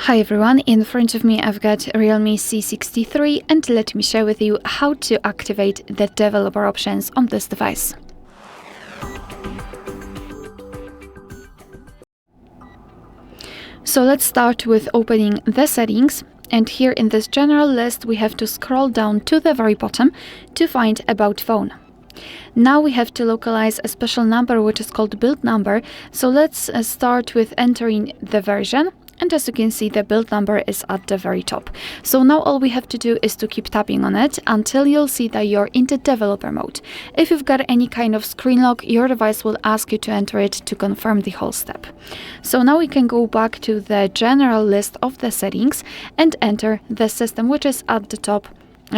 Hi everyone, in front of me I've got REALME C63 and let me share with you how to activate the developer options on this device. So let's start with opening the settings, and here in this general list we have to scroll down to the very bottom to find About Phone. Now we have to localize a special number which is called build number, so let's start with entering the version. And as you can see, the build number is at the very top. So now all we have to do is to keep tapping on it until you'll see that you're in the developer mode. If you've got any kind of screen lock, your device will ask you to enter it to confirm the whole step. So now we can go back to the general list of the settings and enter the system, which is at the top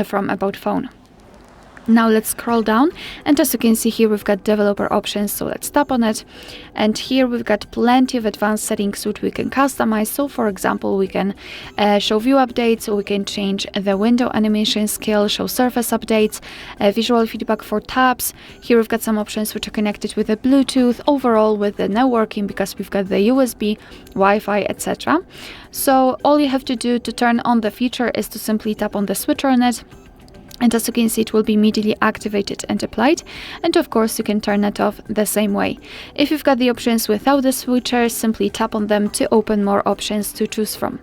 from About Phone. Now let's scroll down, and as you can see here we've got developer options, so let's tap on it, and here we've got plenty of advanced settings which we can customize. So for example, we can show view updates, we can change the window animation scale, show surface updates, visual feedback for tabs. Here we've got some options which are connected with the Bluetooth, overall with the networking because we've got the USB, Wi-Fi, etc. So all you have to do to turn on the feature is to simply tap on the switcher on it. And as you can see, it will be immediately activated and applied. And of course, you can turn it off the same way. If you've got the options without the switcher, simply tap on them to open more options to choose from.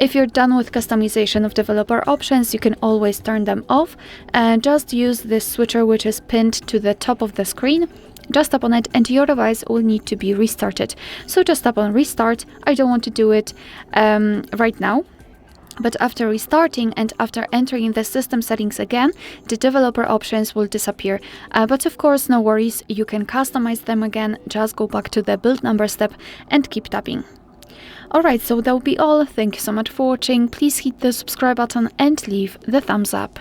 If you're done with customization of developer options, you can always turn them off and just use this switcher which is pinned to the top of the screen. Just tap on it and your device will need to be restarted. So just tap on restart. I don't want to do it right now. But after restarting and after entering the system settings again, the developer options will disappear. But of course, no worries, you can customize them again. Just go back to the build number step and keep tapping. Alright, so that will be all. Thank you so much for watching. Please hit the subscribe button and leave the thumbs up.